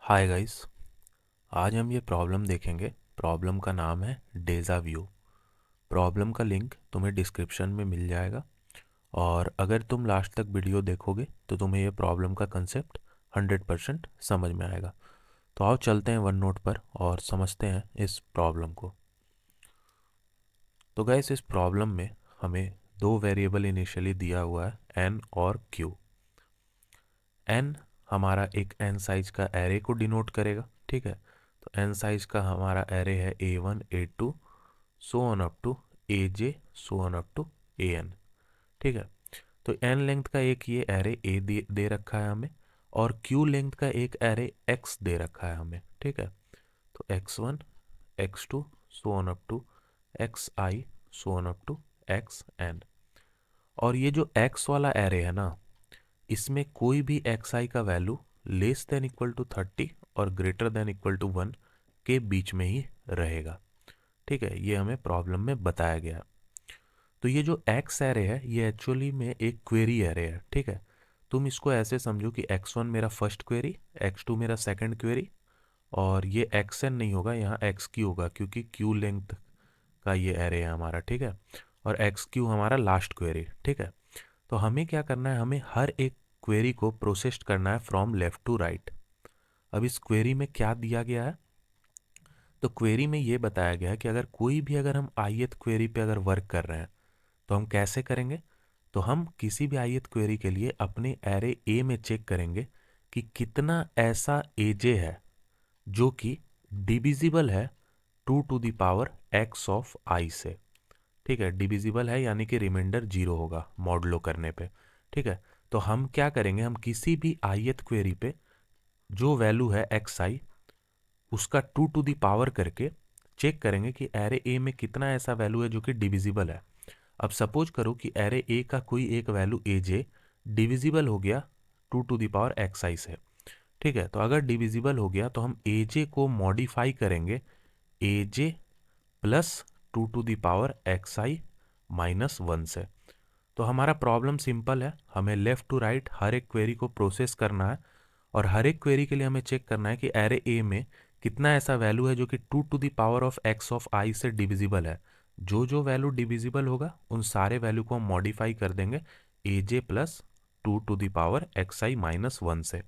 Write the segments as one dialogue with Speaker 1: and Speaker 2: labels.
Speaker 1: Hi guys. आज हम ये प्रॉब्लम देखेंगे। प्रॉब्लम का नाम है डेजा व्यू। प्रॉब्लम का लिंक तुम्हें डिस्क्रिप्शन में मिल जाएगा और अगर तुम लास्ट तक वीडियो देखोगे तो तुम्हें ये प्रॉब्लम का कंसेप्ट 100% समझ में आएगा। तो आओ चलते हैं वन नोट पर और समझते हैं इस प्रॉब्लम को। तो गाइस इस प्रॉब्लम में हमें दो वेरिएबल इनिशियली दिया हुआ है n और q। n हमारा एक n साइज का एरे को डिनोट करेगा, ठीक है। तो n साइज का हमारा एरे है a1 a2 so on up to aj so on up to an, ठीक है। तो n लेंथ का एक ये एरे a दे रखा है हमें और q लेंथ का एक एरे x दे रखा है हमें, ठीक है। तो x1 x2 so on up to xi so on up to xn। और ये जो x वाला एरे है ना, इसमें कोई भी xi का value less than equal to 30 और ग्रेटर देन इक्वल टू 1 के बीच में ही रहेगा, ठीक है। ये हमें प्रॉब्लम में बताया गया। तो ये जो x एरे है ये एक्चुअली में एक क्वेरी एरे है, ठीक है। तुम इसको ऐसे समझो कि x1 मेरा फर्स्ट क्वेरी, x2 मेरा सेकंड क्वेरी और ये xn नहीं होगा, यहाँ xq होगा क्योंकि q लेंथ का ये एरे है हमारा, ठीक है। और xq हमारा लास्ट क्वेरी, ठीक है। तो हमें क्या करना है, हमें हर एक क्वेरी को प्रोसेस करना है फ्रॉम लेफ्ट टू राइट। अब इस क्वेरी में क्या दिया गया है, तो क्वेरी में ये बताया गया है कि अगर हम ith क्वेरी पे अगर वर्क कर रहे हैं तो हम कैसे करेंगे। तो हम किसी भी ith क्वेरी के लिए अपने एरे ए में चेक करेंगे कि कितना ऐसा एजे है जो कि डिविजिबल है 2 to the power x of i से, ठीक है। डिविजिबल है यानी कि रिमाइंडर 0 होगा मॉडलो करने पे, ठीक है। तो हम क्या करेंगे, हम किसी भी ith क्वेरी पे जो वैल्यू है xi उसका 2 टू दी पावर करके चेक करेंगे कि एरे ए में कितना ऐसा वैल्यू है जो कि डिविजिबल है। अब सपोज करो कि एरे ए का कोई एक वैल्यू ए जे डिविजिबल हो गया 2 टू दी पावर एक्स आई से, ठीक है। तो अगर डिविजिबल हो गया तो हम ए जे को मॉडिफाई करेंगे A J plus 2 to the power x I minus 1 से। तो हमारा प्रॉब्लम सिंपल है, हमें लेफ्ट टू राइट हर एक क्वेरी को प्रोसेस करना है और हर एक क्वेरी के लिए हमें चेक करना है कि एरे ए में कितना ऐसा वैल्यू है जो कि 2 to the power of x of i से डिविजिबल है। जो जो वैल्यू डिविजिबल होगा उन सारे वैल्यू को हम मॉडिफाई कर देंगे A J plus 2 to the power x I minus 1 से।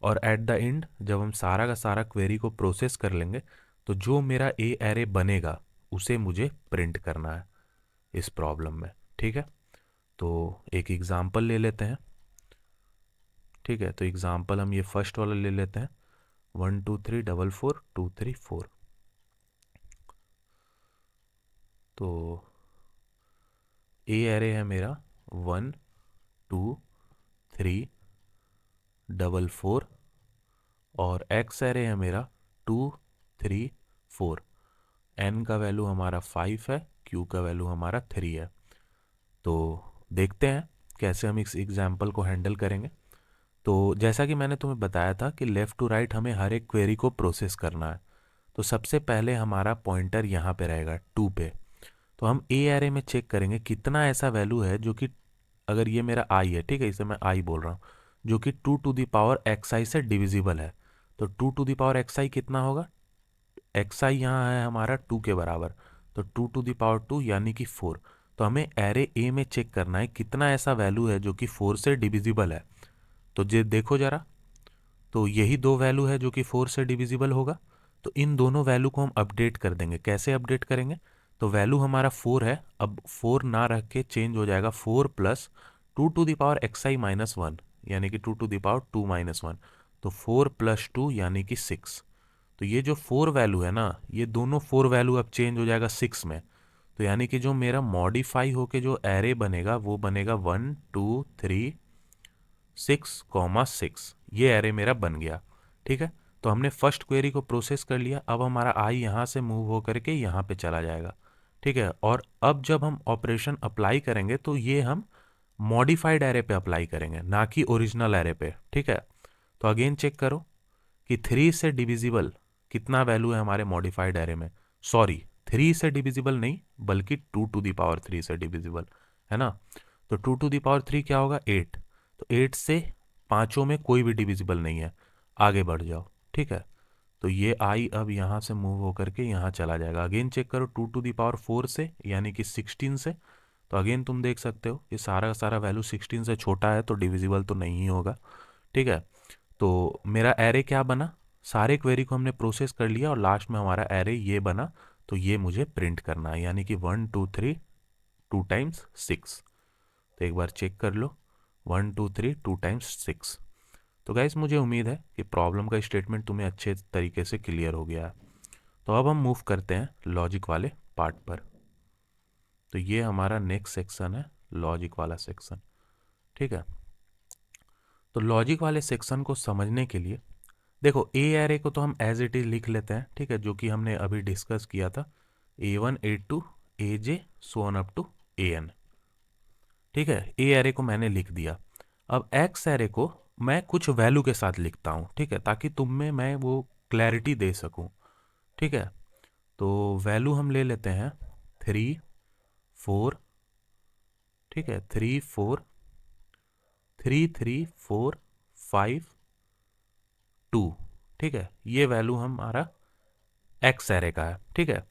Speaker 1: और एट द एंड जब हम सारा का सारा क्वेरी को प्रोसेस कर लेंगे तो जो मेरा ए एरे बनेगा उसे मुझे प्रिंट करना है इस प्रॉब्लम में, ठीक है। तो एक एग्जाम्पल ले लेते हैं, ठीक है। तो एग्जाम्पल हम ये फर्स्ट वाला ले लेते हैं 1 2 3 4 4 2 3 4। तो ए एरे है मेरा 1 2 3 4 4 और एक्स एरे है मेरा 2 3 4। एन का वैल्यू हमारा 5 है, क्यू का वैल्यू हमारा 3 है। तो देखते हैं कैसे हम इस एग्जाम्पल को हैंडल करेंगे। तो जैसा कि मैंने तुम्हें बताया था कि लेफ़्ट टू राइट हमें हर एक क्वेरी को प्रोसेस करना है। तो सबसे पहले हमारा पॉइंटर यहाँ पे रहेगा 2 पे। तो हम ए एरे में चेक करेंगे कितना ऐसा वैल्यू है जो कि अगर ये मेरा आई है, ठीक है, इसे मैं आई बोल रहा हूँ, जो कि 2 टू द पावर एक्स आई से डिविजिबल है। तो 2 टू द पावर एक्स आई कितना होगा, एक्स आई यहाँ है हमारा 2 के बराबर, तो 2 टू द पावर 2 यानी कि 4। तो हमें एरे ए में चेक करना है कितना ऐसा वैल्यू है जो कि 4 से डिविजिबल है। तो ये देखो ज़रा, तो यही दो वैल्यू है जो कि 4 से डिविजिबल होगा। तो इन दोनों वैल्यू को हम अपडेट कर देंगे। कैसे अपडेट करेंगे, तो वैल्यू हमारा 4 है, अब 4 ना रख के चेंज हो जाएगा 4 plus 2 to the power x I minus 1 यानी कि 2 टू द पावर 2 माइनस 1। तो 4 प्लस 2 यानी कि 6। तो ये जो 4 वैल्यू है ना, ये दोनों 4 वैल्यू अब चेंज हो जाएगा 6 में। तो यानी कि जो मेरा मॉडिफाई होके जो एरे बनेगा वो बनेगा 1 2 3 6,6। ये एरे मेरा बन गया, ठीक है। तो हमने फर्स्ट क्वेरी को प्रोसेस कर लिया। अब हमारा आई यहाँ से मूव हो करके यहाँ पे चला जाएगा, ठीक है। और अब जब हम ऑपरेशन अप्लाई करेंगे तो ये हम मॉडिफाइड एरे पे अप्लाई करेंगे, ना कि ओरिजिनल एरे पे, ठीक है। तो अगेन चेक करो कि 3 से डिविजिबल कितना वैल्यू है हमारे मॉडिफाइड एरे में। सॉरी, 3 से डिविजिबल नहीं बल्कि 2 टू द पावर 3 से डिविजिबल है ना। तो 2 टू द पावर 3 क्या होगा, 8। तो 8 से पांचों में कोई भी डिविजिबल नहीं है, आगे बढ़ जाओ। ठीक है। तो ये आई अब यहाँ से मूव होकर के यहाँ चला जाएगा। अगेन चेक करो 2⁴ से यानी कि 16 से, तो अगेन तुम देख सकते हो ये सारा का सारा वैल्यू 16 से छोटा है तो डिविजिबल तो नहीं होगा। ठीक है, तो मेरा एरे क्या बना, सारे क्वेरी को हमने प्रोसेस कर लिया और लास्ट में हमारा एरे ये बना, तो ये मुझे प्रिंट करना है, यानी कि 1 2 3 2 टाइम्स 6। तो एक बार चेक कर लो 1 2 3 2 टाइम्स 6। तो गाइस मुझे उम्मीद है कि प्रॉब्लम का स्टेटमेंट तुम्हें अच्छे तरीके से क्लियर हो गया है। तो अब हम मूव करते हैं लॉजिक वाले पार्ट पर। तो ये हमारा नेक्स्ट सेक्शन है, लॉजिक वाला सेक्शन। ठीक है, तो लॉजिक वाले सेक्शन को समझने के लिए देखो ए एरे को तो हम एज इट इज लिख लेते हैं, ठीक है, जो कि हमने अभी डिस्कस किया था, A1 A2 AJ so on up to AN। ठीक है, ए एरे को मैंने लिख दिया। अब एक्स एरे को मैं कुछ वैल्यू के साथ लिखता हूँ, ठीक है, ताकि तुम में मैं वो क्लैरिटी दे सकूँ। ठीक है, तो वैल्यू हम ले लेते हैं 3 4, ठीक है, 3 4 3 3 4 5 2। ठीक है, ये वैल्यू हमारा एक्स एरे का है। ठीक है,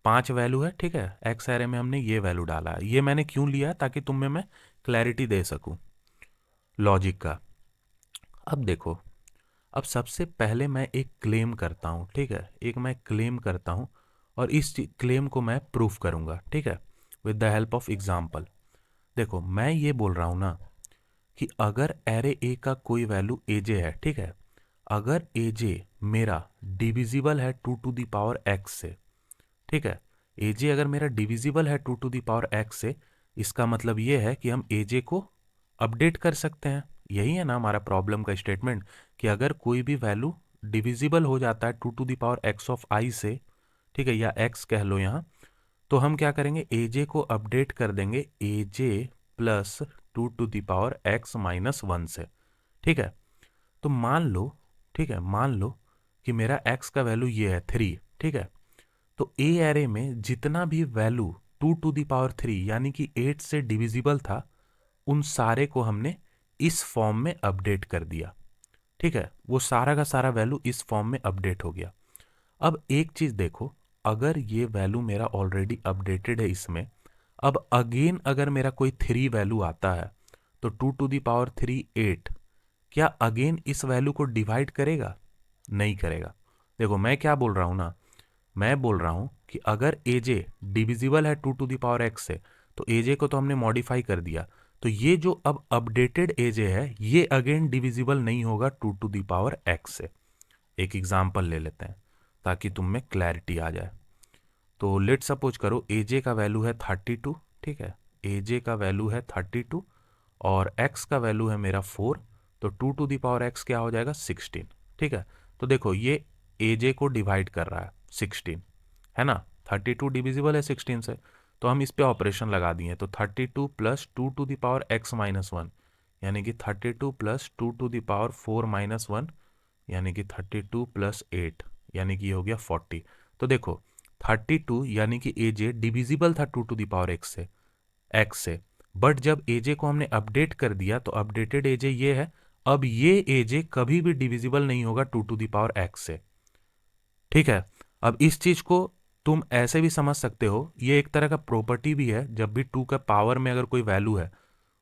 Speaker 1: 5 वैल्यू है। ठीक है, एक्स एरे में हमने ये वैल्यू डाला है। ये मैंने क्यों लिया है, ताकि तुम में मैं क्लैरिटी दे सकूं लॉजिक का। अब देखो, अब सबसे पहले मैं एक क्लेम करता हूं। ठीक है, एक मैं क्लेम करता हूं और इस क्लेम को मैं प्रूफ करूंगा। ठीक है, with the help of example. देखो मैं ये बोल रहा हूं ना कि अगर एरे ए का कोई वैल्यू एजे है, ठीक है, अगर एजे मेरा डिविजिबल है 2⁴ x से, ठीक है, एजे अगर मेरा डिविजिबल है 2⁴x से, इसका मतलब ये है कि हम एजे को अपडेट कर सकते हैं। यही है ना हमारा प्रॉब्लम का स्टेटमेंट, कि अगर कोई भी वैल्यू डिविजिबल हो जाता है 2⁴x ऑफ i से, ठीक है, या x कह लो यहाँ, तो हम क्या करेंगे, एजे को अपडेट कर देंगे एजे प्लस 2⁴x-1 से। ठीक है, तो मान लो, ठीक है, मान लो कि मेरा x का वैल्यू ये है 3। ठीक है, तो ए एरे में जितना भी वैल्यू 2⁴ यानी कि 8 से डिविजिबल था, उन सारे को हमने इस फॉर्म में अपडेट कर दिया। ठीक है, वो सारा का सारा वैल्यू इस फॉर्म में अपडेट हो गया। अब एक चीज देखो, अगर ये वैल्यू मेरा ऑलरेडी अपडेटेड है इसमें, अब अगेन अगर मेरा कोई 3 वैल्यू आता है, तो 2⁵ 8 क्या अगेन इस वैल्यू को डिवाइड करेगा? नहीं करेगा। देखो मैं क्या बोल रहा हूं ना, मैं बोल रहा हूं कि अगर एजे डिविजिबल है 2⁵x से, तो एजे को तो हमने मॉडिफाई कर दिया, तो ये जो अब अपडेटेड एजे है ये अगेन डिविजिबल नहीं होगा 2⁵x से। एक एग्जांपल ले लेते हैं ताकि तुम में क्लैरिटी आ जाए। तो लेट सपोज करो एजे का वैल्यू है 32। ठीक है, एजे का वैल्यू है 32 और एक्स का वैल्यू है मेरा 4, तो 2⁵x क्या हो जाएगा 16। ठीक है, तो देखो ये एजे को डिवाइड कर रहा है 16, है ना, 32 डिविजिबल है 16 से, तो हम इस पे ऑपरेशन लगा दिए। तो 32 प्लस 2⁵x-1 यानी कि 32 प्लस 2⁴ यानी कि 32 प्लस 8 यानी कि ये हो गया 40। तो देखो 32 यानी कि एजे डिविजिबल था 2⁵x से, x से, बट जब एजे को हमने अपडेट कर दिया तो अपडेटेड एजे ये है। अब ये एजे कभी भी डिविजिबल नहीं होगा 2⁵x से। ठीक है, अब इस चीज को तुम ऐसे भी समझ सकते हो, ये एक तरह का प्रॉपर्टी भी है, जब भी 2 का पावर में अगर कोई वैल्यू है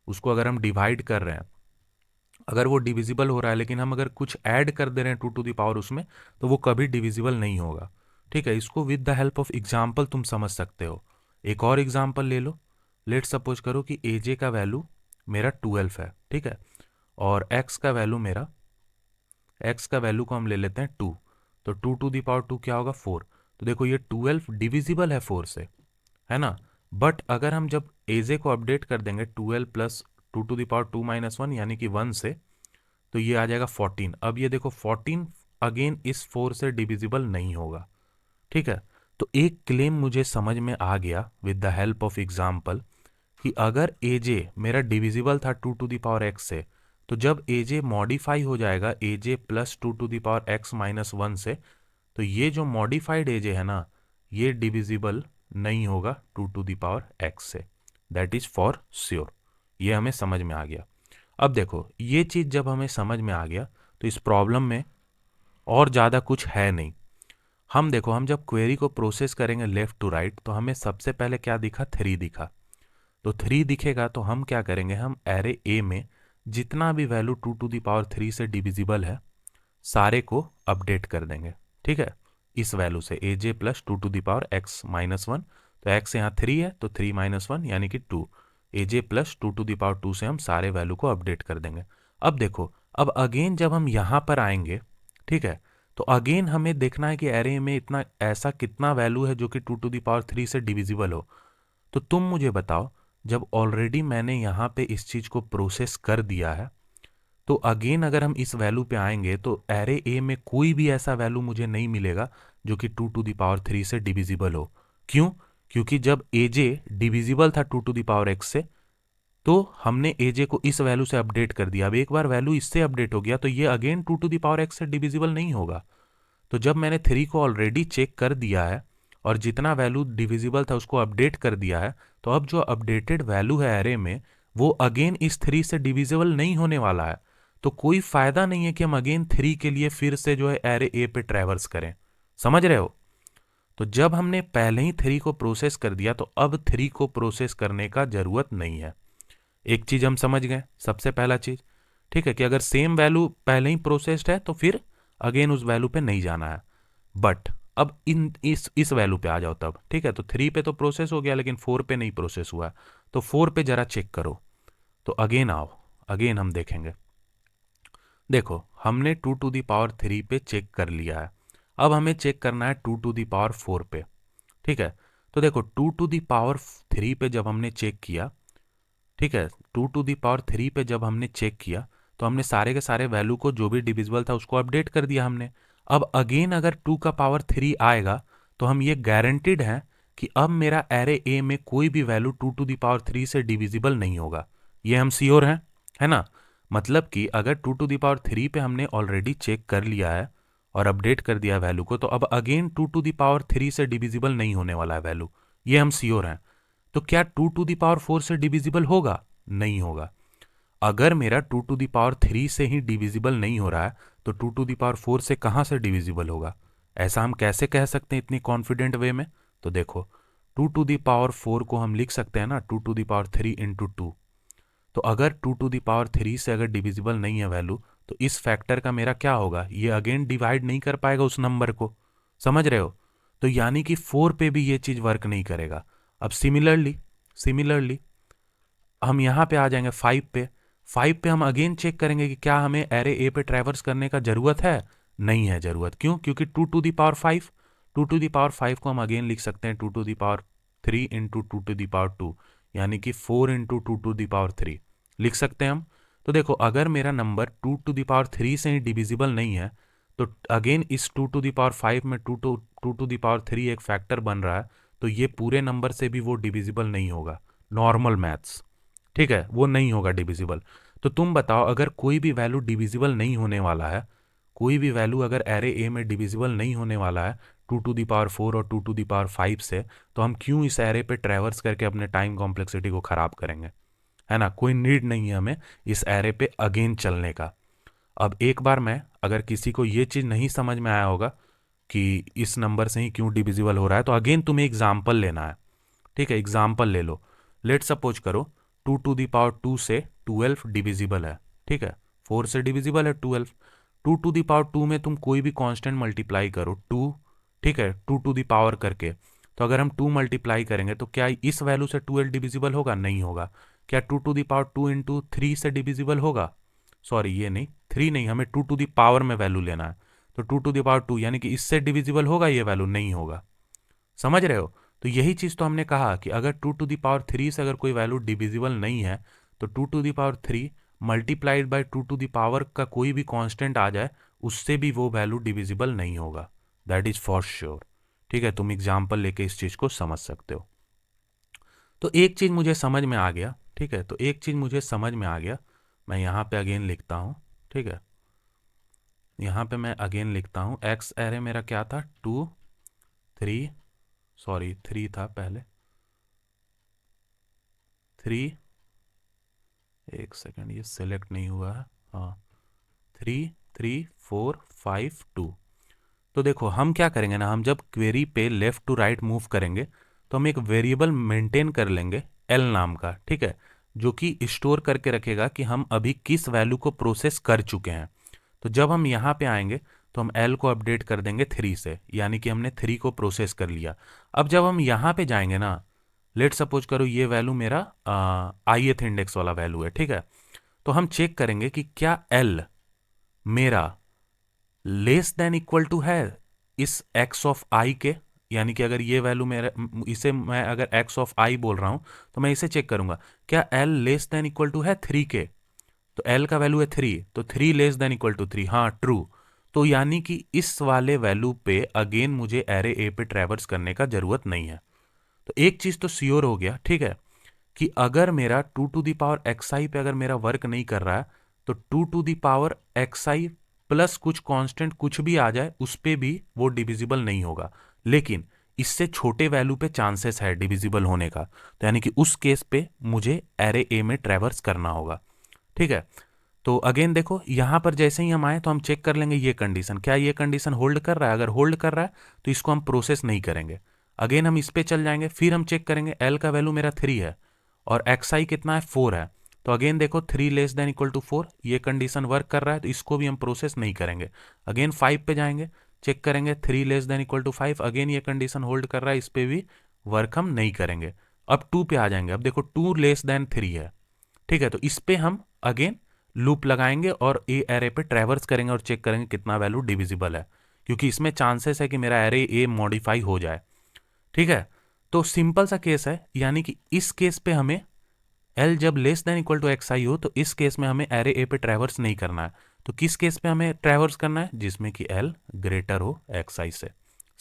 Speaker 1: उसको अगर हम डिवाइड कर रहे हैं, अगर वो डिविजिबल हो रहा है लेकिन हम अगर कुछ ऐड कर दे रहे हैं 2 उसमें, तो वो कभी डिविजिबल नहीं होगा। ठीक है, इसको with the help of example तुम समझ सकते हो। एक और एग्जाम्पल ले लो। लेट सपोज करो कि एजे का वैल्यू मेरा 12 है। ठीक है, और एक्स का वैल्यू को हम ले लेते हैं 2, तो 2 क्या होगा 4। तो देखो ये 12 डिविजिबल है 4 से, है ना, बट अगर हम जब एजे को अपडेट कर देंगे 12 प्लस 2⁵2-1 यानी कि 1 से, तो ये आ जाएगा 14। अब ये देखो 14 अगेन इस 4 से डिविजिबल नहीं होगा। ठीक है, तो एक क्लेम मुझे समझ में आ गया with the help of example, कि अगर एजे मेरा डिविजिबल था 2⁵x से, तो जब एजे मॉडिफाई हो जाएगा एजे प्लस 2⁵x-1 से, तो ये जो मॉडिफाइड एजे है ना, ये डिविजिबल नहीं होगा 2⁵x से। That is for sure. ये हमें समझ में आ गया। अब देखो ये चीज जब हमें समझ में आ गया, तो इस प्रॉब्लम में और ज़्यादा कुछ है नहीं। हम देखो, हम जब क्वेरी को प्रोसेस करेंगे लेफ्ट टू राइट तो हमें सबसे पहले क्या दिखा, 3 दिखा। तो 3 दिखेगा तो हम क्या करेंगे, हम एरे ए में जितना भी वैल्यू 2 to the power 3 से डिविजिबल है सारे को अपडेट कर देंगे। ठीक है, इस वैल्यू से ए J plus 2 to the power x-1, तो x यहाँ 3 है तो 3 - 1 यानी कि 2, ए J plus 2 to the power 2 से हम सारे वैल्यू को अपडेट कर देंगे। अब देखो, अब अगेन जब हम यहाँ पर आएंगे, ठीक है, तो अगेन हमें देखना है कि एरे में इतना ऐसा कितना वैल्यू है जो कि 2 to the power 3 से डिविजिबल हो। तो तुम मुझे बताओ, जब ऑलरेडी मैंने यहाँ पे इस चीज़ को प्रोसेस कर दिया है तो अगेन अगर हम इस वैल्यू पे आएंगे तो एरे ए में कोई भी ऐसा वैल्यू मुझे नहीं मिलेगा जो कि 2 to the power 3 से डिविजिबल हो। क्यों? क्योंकि जब ए जे डिविजिबल था 2 to the power x से तो हमने ए जे को इस वैल्यू से अपडेट कर दिया। अब एक बार वैल्यू इससे अपडेट हो गया तो ये again 2 to the power x से डिविजिबल नहीं होगा। तो जब मैंने 3 को ऑलरेडी चेक कर दिया है और जितना वैल्यू डिविजिबल था उसको अपडेट कर दिया है, तो अब जो अपडेटेड वैल्यू है एरे में वो अगेन इस 3 से डिविजिबल नहीं होने वाला है। तो कोई फायदा नहीं है कि हम अगेन 3 के लिए फिर से जो है एरे ए पे ट्रैवर्स करें। समझ रहे हो? तो जब हमने पहले ही 3 को प्रोसेस कर दिया तो अब 3 को प्रोसेस करने का जरूरत नहीं है। एक चीज हम समझ गए, सबसे पहला चीज, ठीक है, कि अगर सेम वैल्यू पहले ही प्रोसेस्ड है तो फिर अगेन उस वैल्यू पे नहीं जाना है। बट अब इन इस वैल्यू पे आ जाओ तब, ठीक है, तो 3 पे तो प्रोसेस हो गया लेकिन 4 पे नहीं प्रोसेस हुआ, तो 4 पे जरा चेक करो। तो अगेन आओ, अगेन हम देखेंगे। देखो, हमने 2 to the power 3 पे चेक कर लिया है, अब हमें चेक करना है 2 to the power 4 पे। ठीक है, तो देखो 2 to the power 3 पे जब हमने चेक किया, ठीक है, 2 to the power 3 पे जब हमने चेक किया तो हमने सारे के सारे वैल्यू को जो भी डिविजिबल था उसको अपडेट कर दिया हमने। अब अगेन अगर 2 का पावर 3 आएगा तो हम ये गारंटीड हैं कि अब मेरा एरे ए में कोई भी वैल्यू 2 to the power 3 से डिविजिबल नहीं होगा। ये हम श्योर हैं, है ना? मतलब कि अगर 2 to the power 3 पे हमने ऑलरेडी चेक कर लिया है और अपडेट कर दिया वैल्यू को, तो अब अगेन 2 to the power 3 से डिविजिबल नहीं होने वाला है वैल्यू, ये हम श्योर हैं। तो क्या 2 to the power 4 से डिविजिबल होगा? नहीं होगा। अगर मेरा 2 to the power 3 से ही डिविजिबल नहीं हो रहा है तो 2 to the power 4 से कहां से डिविजिबल होगा? ऐसा हम कैसे कह सकते हैं इतनी कॉन्फिडेंट वे में? तो देखो, 2 to the power 4 को हम लिख सकते हैं ना 2 to the power 3 × 2। तो अगर 2 to the power 3 से अगर डिविजिबल नहीं है वैल्यू तो इस फैक्टर का मेरा क्या होगा, ये अगेन डिवाइड नहीं कर पाएगा उस नंबर को। समझ रहे हो? तो यानी कि 4 पे भी ये चीज वर्क नहीं करेगा। अब सिमिलरली हम यहाँ पे आ जाएंगे 5 पे। 5 पे हम अगेन चेक करेंगे कि क्या हमें एरे ए पे ट्रैवर्स करने का जरूरत है? नहीं है जरूरत। क्यों? क्योंकि 2 to the power 5, 2 to the power 5 को हम अगेन लिख सकते हैं 2 to the power 3 × 2 to the power 2, यानी कि 4 × 2 to the power 3 लिख सकते हैं हम। तो देखो, अगर मेरा नंबर 2 to the power 3 से ही डिविजिबल नहीं है तो अगेन इस 2 to the power 5 में 2 to the power 3 एक फैक्टर बन रहा है, तो ये पूरे नंबर से भी वो डिविजिबल नहीं होगा। नॉर्मल मैथ्स, ठीक है, वो नहीं होगा डिविजिबल। तो तुम बताओ, अगर कोई भी वैल्यू डिविजिबल नहीं होने वाला है, कोई भी वैल्यू अगर एरे ए में डिविजिबल नहीं होने वाला है 2 to the power 4 और 2 to the power 5 से, तो हम क्यों इस एरे पे ट्रैवर्स करके अपने टाइम कॉम्प्लेक्सिटी को खराब करेंगे? है ना? कोई नीड नहीं है हमें इस एरे पे अगेन चलने का। अब एक बार मैं, अगर किसी को ये चीज़ नहीं समझ में आया होगा कि इस नंबर से ही क्यों डिविजिबल हो रहा है, तो अगेन तुम्हें एग्जाम्पल लेना है। ठीक है, एग्जाम्पल ले लो। लेट सपोज करो 2 to the power 2 से 12 डिविजिबल है। ठीक है, 4 से डिविजिबल है 12। 2 to the power 2 में तुम कोई भी कांस्टेंट मल्टीप्लाई करो 2, ठीक है, 2 to the power करके, तो अगर हम 2 मल्टीप्लाई करेंगे तो क्या इस वैल्यू से 12 डिविजिबल होगा? नहीं होगा। क्या 2 to the power 2 × 3 से डिविजिबल होगा? सॉरी, ये नहीं, 3 नहीं, हमें 2 to the power में वैल्यू लेना है। तो 2 to the power 2 यानी कि इससे डिविजिबल होगा ये वैल्यू? नहीं होगा। समझ रहे हो? तो यही चीज तो हमने कहा कि अगर 2 to the power 3 से अगर कोई वैल्यू डिविजिबल नहीं है तो 2 to the power 3 multiplied by 2 to the power का कोई भी कांस्टेंट आ जाए उससे भी वो वैल्यू डिविजिबल नहीं होगा। That is for sure. ठीक है, तुम एग्जाम्पल लेके इस चीज को समझ सकते हो। तो एक चीज मुझे समझ में आ गया, ठीक है, तो एक चीज मुझे समझ में आ गया। मैं यहाँ पे अगेन लिखता हूँ, ठीक है, यहाँ पे मैं अगेन लिखता हूँ एक्स एरे मेरा क्या था, 2 3, सॉरी 3 था पहले, 3, एक सेकंड, ये सिलेक्ट नहीं हुआ है, हाँ 3 3 4 5 2। तो देखो हम क्या करेंगे ना, हम जब क्वेरी पे लेफ्ट टू राइट मूव करेंगे तो हम एक वेरिएबल मेंटेन कर लेंगे एल नाम का, ठीक है, जो कि स्टोर करके रखेगा कि हम अभी किस वैल्यू को प्रोसेस कर चुके हैं। तो जब हम यहाँ पे आएंगे तो हम एल को अपडेट कर देंगे 3 से, यानी कि हमने 3 को प्रोसेस कर लिया। अब जब हम यहाँ पे जाएंगे ना, लेट सपोज करो ये वैल्यू मेरा ith इंडेक्स वाला वैल्यू है, ठीक है, तो हम चेक करेंगे कि क्या एल मेरा लेस देन इक्वल टू है इस एक्स ऑफ आई के, यानी कि अगर ये वैल्यू मेरा, इसे मैं अगर एक्स ऑफ आई बोल रहा हूं तो मैं इसे चेक करूंगा क्या l less than equal to है 3 के। तो एल का वैल्यू है 3, तो 3 लेस देन इक्वल टू 3, हाँ ट्रू। तो यानी कि इस वाले वैल्यू पे अगेन मुझे एरे ए पे ट्रैवर्स करने का जरूरत नहीं है। तो एक चीज तो श्योर हो गया, ठीक है, कि अगर मेरा 2 टू दी पावर एक्स आई पे अगर मेरा वर्क नहीं कर रहा है तो 2 to the power x i plus कुछ कांस्टेंट कुछ भी आ जाए उस पे भी वो डिविजिबल नहीं होगा। लेकिन इससे छोटे वैल्यू पे चांसेस है डिविजिबल होने का, तो यानी कि उस केस पे मुझे एरे ए में ट्रैवर्स करना होगा, ठीक है। तो अगेन देखो यहां पर जैसे ही हम आए तो हम चेक कर लेंगे ये कंडीशन, क्या ये कंडीशन होल्ड कर रहा है। अगर होल्ड कर रहा है तो इसको हम प्रोसेस नहीं करेंगे। अगेन हम इस पे चल जाएंगे, फिर हम चेक करेंगे एल का वैल्यू मेरा 3 है और एक्स आई कितना है 4 है। तो अगेन देखो 3 लेस देन इक्वल टू 4, ये कंडीशन वर्क कर रहा है तो इसको भी हम प्रोसेस नहीं करेंगे। अगेन 5 पे जाएंगे, चेक करेंगे 3 less than equal to 5, again ये कंडीशन होल्ड कर रहा है, इस पे भी वर्क हम नहीं करेंगे। अब 2 पे आ जाएंगे, अब देखो 2 लेस देन 3 है, ठीक है, तो इस पे हम अगेन लूप लगाएंगे और ए एरे पे ट्रैवर्स करेंगे और चेक करेंगे कितना वैल्यू डिविजिबल है, क्योंकि इसमें चांसेस है कि मेरा एरे ए मॉडिफाई हो जाए, ठीक है। तो सिंपल सा केस है, यानी कि इस केस पे हमें एल जब less than equal to X I हो तो इस केस में हमें एरे ए पे ट्रैवर्स नहीं करना है। तो किस केस पे हमें ट्रैवर्स करना है, जिसमें कि एल ग्रेटर हो एक्स आई से।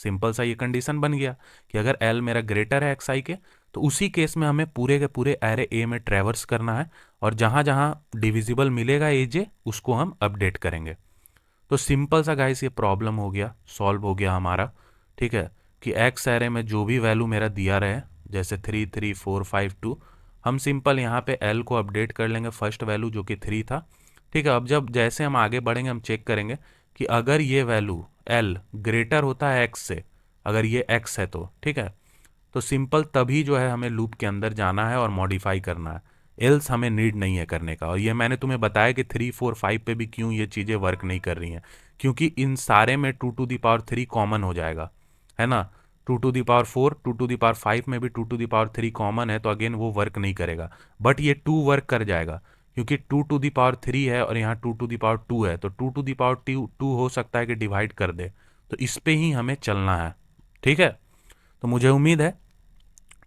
Speaker 1: सिंपल सा ये कंडीशन बन गया कि अगर एल मेरा ग्रेटर है एक्स आई के तो उसी केस में हमें पूरे के पूरे एरे ए में ट्रैवर्स करना है और जहां जहां डिविजिबल मिलेगा एजे उसको हम अपडेट करेंगे। तो सिंपल सा गाइस ये प्रॉब्लम हो गया, सॉल्व हो गया हमारा, ठीक है, कि एक्स एरे में जो भी वैल्यू मेरा दिया रहे, जैसे 3 3 4 5 2, हम सिंपल यहाँ पे एल को अपडेट कर लेंगे फर्स्ट वैल्यू जो कि 3 था, ठीक है। अब जब जैसे हम आगे बढ़ेंगे हम चेक करेंगे कि अगर ये वैल्यू एल ग्रेटर होता है एक्स से, अगर ये एक्स है तो ठीक है, तो सिंपल तभी जो है हमें लूप के अंदर जाना है और मॉडिफाई करना है, एल्स हमें नीड नहीं है करने का। और ये मैंने तुम्हें बताया कि 3 4 5 पे भी क्यों ये चीज़ें वर्क नहीं कर रही हैं, क्योंकि इन सारे में 2 टू दी पावर 3 कॉमन हो जाएगा, है ना। 2 to the power 4, 2 to the power 5 में भी 2 टू दी पावर 3 कॉमन है, तो अगेन वो वर्क नहीं करेगा। बट ये 2 वर्क कर जाएगा, क्योंकि 2 टू दी पावर 3 है और यहाँ 2 टू दी पावर 2 है, तो 2 टू दी पावर 2 हो सकता है कि डिवाइड कर दे, तो इस पे ही हमें चलना है, ठीक है। तो मुझे उम्मीद है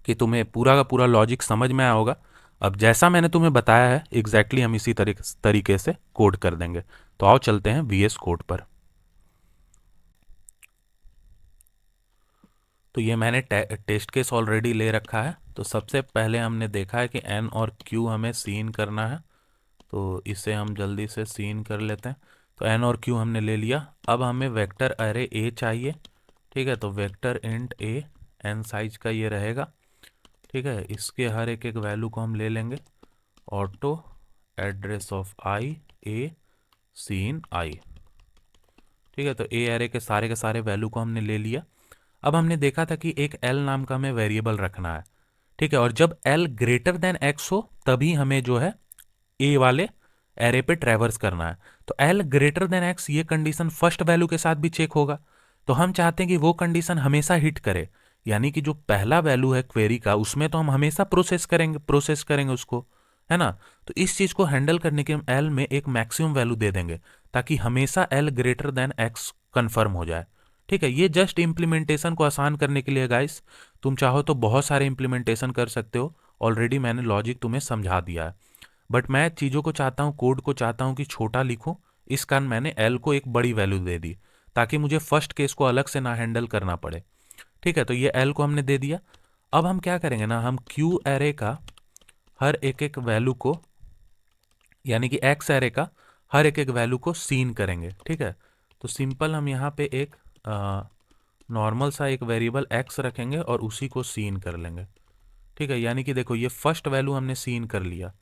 Speaker 1: कि तुम्हें पूरा का पूरा लॉजिक समझ में आया होगा। अब जैसा मैंने तुम्हें बताया है एग्जैक्टली हम इसी तरीके से कोड कर देंगे। तो आओ चलते हैं VS कोड पर। तो ये मैंने टेस्ट केस ऑलरेडी ले रखा है। तो सबसे पहले हमने देखा है कि N और Q हमें सीन करना है, तो इसे हम जल्दी से सीन कर लेते हैं। तो N और Q हमने ले लिया। अब हमें वेक्टर अरे A चाहिए, ठीक है, तो vector int A N size का ये रहेगा, ठीक है। इसके हर एक एक वैल्यू को हम ले लेंगे, auto address of I A scene I, ठीक है। तो ए एरे के सारे वैल्यू को हमने ले लिया। अब हमने देखा था कि एक एल नाम का हमें वेरिएबल रखना है, ठीक है, और जब एल ग्रेटर देन एक्स हो तभी हमें जो है ए वाले एरे पे ट्रैवर्स करना है। तो एल ग्रेटर देन एक्स ये कंडीशन फर्स्ट वैल्यू के साथ भी चेक होगा, तो हम चाहते हैं कि वो कंडीशन हमेशा हिट करे, यानी कि जो पहला वैल्यू है क्वेरी का उसमें तो हम हमेशा प्रोसेस करेंगे उसको, है ना। तो इस चीज को हैंडल करने के हम एल में एक मैक्सिमम वैल्यू दे देंगे ताकि हमेशा L greater than x confirm हो जाए, ठीक है। ये जस्ट इंप्लीमेंटेशन को आसान करने के लिए गाइस, तुम चाहो तो बहुत सारे इंप्लीमेंटेशन कर सकते हो, ऑलरेडी मैंने लॉजिक तुम्हें समझा दिया है। बट मैं चीज़ों को चाहता हूँ, कोड को चाहता हूँ कि छोटा लिखूं, इस कारण मैंने एल को एक बड़ी वैल्यू दे दी ताकि मुझे फर्स्ट केस को अलग से ना हैंडल करना पड़े, ठीक है। तो ये एल को हमने दे दिया। अब हम क्या करेंगे ना, हम क्यू एरे का हर एक एक वैल्यू को, यानी कि एक्स एरे का हर एक एक वैल्यू को सीन करेंगे, ठीक है। तो सिंपल हम यहाँ पे एक नॉर्मल सा एक वेरिएबल एक्स रखेंगे और उसी को सीन कर लेंगे, ठीक है। यानी कि देखो ये फर्स्ट वैल्यू हमने सीन कर लिया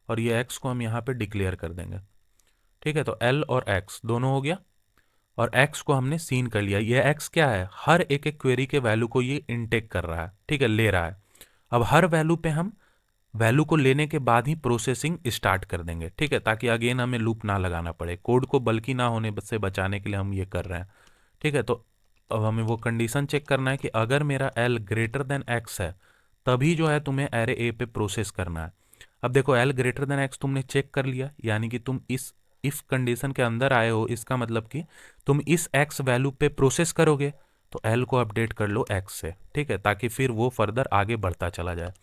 Speaker 1: और ये एक्स को हम यहाँ पे डिक्लेयर कर देंगे, ठीक है, तो एल और एक्स दोनों हो गया, और x को हमने सीन कर लिया। ये x क्या है, हर एक एक क्वेरी के वैल्यू को ये इनटेक कर रहा है, ठीक है, ले रहा है। अब हर वैल्यू पे हम वैल्यू को लेने के बाद ही प्रोसेसिंग स्टार्ट कर देंगे, ठीक है, ताकि अगेन हमें लूप ना लगाना पड़े, कोड को बल्कि ना होने से बचाने के लिए हम ये कर रहे हैं। ठीक है, तो अब हमें वो कंडीशन चेक करना है कि अगर मेरा l ग्रेटर देन x है तभी जो है तुम्हें एरे ए पे प्रोसेस करना है। अब देखो l ग्रेटर देन x तुमने चेक कर लिया, यानी कि तुम इस इफ कंडीशन के अंदर आए हो, इसका मतलब कि तुम इस x वैल्यू पे प्रोसेस करोगे, तो l को अपडेट कर लो x से, ठीक है, ताकि फिर वो फर्दर आगे बढ़ता चला जाए।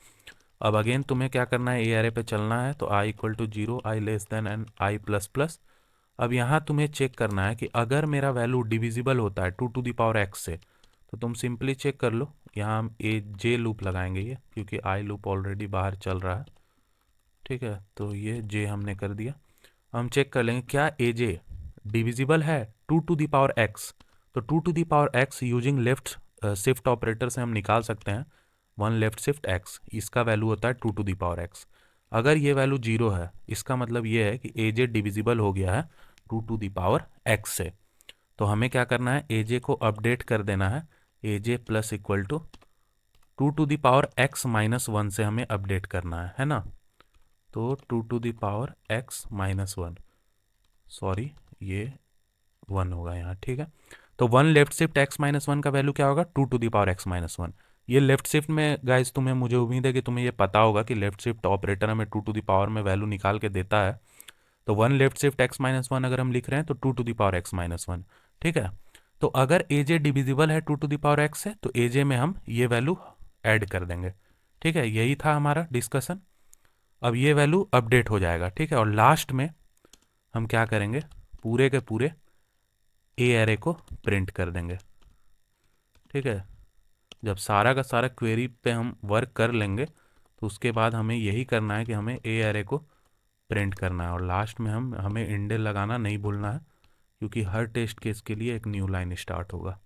Speaker 1: अब अगेन तुम्हें क्या करना है, ए एरे पे चलना है, तो i equal to 0, i less than n i plus plus. अब यहाँ तुम्हें चेक करना है कि अगर मेरा वैल्यू डिविजिबल होता है 2 to the power x से, तो तुम सिंपली चेक कर लो, यहाँ हम ए जे लूप लगाएंगे ये, क्योंकि आई लूप ऑलरेडी बाहर चल रहा है, ठीक है, तो ये जे हमने कर दिया। हम चेक कर लेंगे क्या ए जे डिविजिबल है 2 to the power x। तो 2 to the power x using left shift operator से हम निकाल सकते हैं 1 लेफ्ट शिफ्ट x, इसका वैल्यू होता है 2 to the power x। अगर ये वैल्यू 0 है, इसका मतलब ये है कि ए जे डिविजिबल हो गया है 2 to the power x से। तो हमें क्या करना है, ए जे को अपडेट कर देना है, A J plus equal to 2 to the power x-1 से हमें अपडेट करना है ना। तो 2 to the power x-1, sorry ये 1 होगा यहाँ, ठीक है। तो 1 लेफ्ट शिफ्ट x-1 का वैल्यू क्या होगा, 2 to the power x-1। ये लेफ्ट शिफ्ट में गाइज तुम्हें, मुझे उम्मीद है कि तुम्हें ये पता होगा कि लेफ्ट शिफ्ट ऑपरेटर हमें 2 to the power में वैल्यू निकाल के देता है। तो 1 लेफ्ट शिफ्ट x-1 अगर हम लिख रहे हैं तो 2 to the power x-1, ठीक है। तो अगर ए जे डिविजिबल है 2 to the power x से, तो ए जे में हम ये वैल्यू ऐड कर देंगे, ठीक है, यही था हमारा डिस्कशन। अब ये वैल्यू अपडेट हो जाएगा, ठीक है, और लास्ट में हम क्या करेंगे, पूरे के पूरे ए एरे को प्रिंट कर देंगे, ठीक है। जब सारा का सारा क्वेरी पे हम वर्क कर लेंगे, तो उसके बाद हमें यही करना है कि हमें ए एरे को प्रिंट करना है, और लास्ट में हमें इंडेल लगाना नहीं भूलना है, क्योंकि हर टेस्ट केस के लिए एक न्यू लाइन स्टार्ट होगा,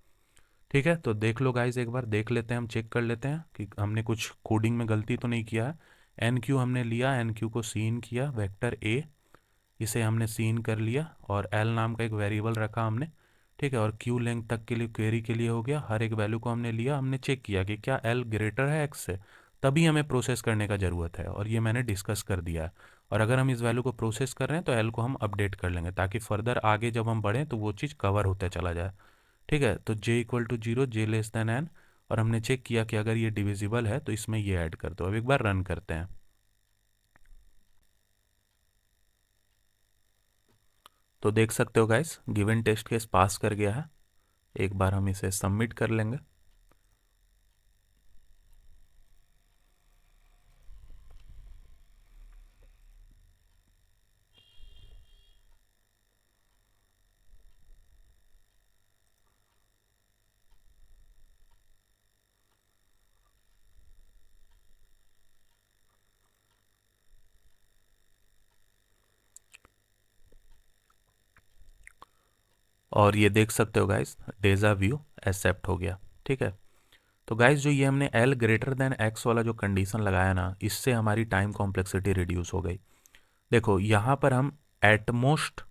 Speaker 1: ठीक है। तो देख लो गाइज, एक बार देख लेते हैं, हम चेक कर लेते हैं कि हमने कुछ कोडिंग में गलती तो नहीं किया है। एन क्यू हमने लिया, एन क्यू को सीन किया, वेक्टर ए, इसे हमने सीन कर लिया, और एल नाम का एक वेरिएबल रखा हमने, ठीक है, और क्यू लेंथ तक के लिए क्वेरी के लिए हो गया, हर एक वैल्यू को हमने लिया, हमने चेक किया कि क्या एल ग्रेटर है एक्स से, तभी हमें प्रोसेस करने का ज़रूरत है, और ये मैंने डिस्कस कर दिया है। और अगर हम इस वैल्यू को प्रोसेस कर रहे हैं तो एल को हम अपडेट कर लेंगे, ताकि फर्दर आगे जब हम बढ़ें तो वो चीज़ कवर होते चला जाए, ठीक है। तो j equal to 0, j less than n, और हमने चेक किया कि अगर ये डिविजिबल है तो इसमें ये ऐड कर दो। अब एक बार रन करते हैं, तो देख सकते हो गाइस, गिवन टेस्ट केस पास कर गया है। एक बार हम इसे सबमिट कर लेंगे। और ये देख सकते हो गाइस, डेजा व्यू एक्सेप्ट हो गया, ठीक है। तो गाइस, जो ये हमने एल ग्रेटर देन एक्स वाला जो कंडीशन लगाया ना, इससे हमारी टाइम कॉम्प्लेक्सिटी रिड्यूस हो गई। देखो यहाँ पर हम एटमोस्ट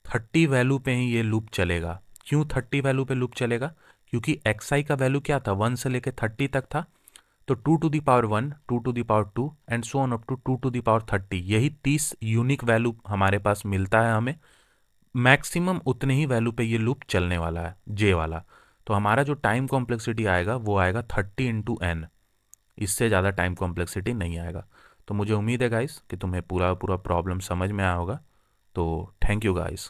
Speaker 1: 30 वैल्यू पे ही ये लूप चलेगा। क्यों 30 वैल्यू पे लूप चलेगा, क्योंकि एक्स आई का वैल्यू क्या था, 1 से लेकर 30 तक था। तो 2 to the power 1, 2 to the power 2 and so on up to 2 to the power 30, यही 30 यूनिक वैल्यू हमारे पास मिलता है हमें। मैक्सिमम उतने ही वैल्यू पे ये लूप चलने वाला है, जे वाला। तो हमारा जो टाइम कॉम्प्लेक्सिटी आएगा वो आएगा 30 × n, इससे ज़्यादा टाइम कॉम्प्लेक्सिटी नहीं आएगा। तो मुझे उम्मीद है गाइस कि तुम्हें पूरा पूरा प्रॉब्लम समझ में आया होगा। तो थैंक यू गाइस।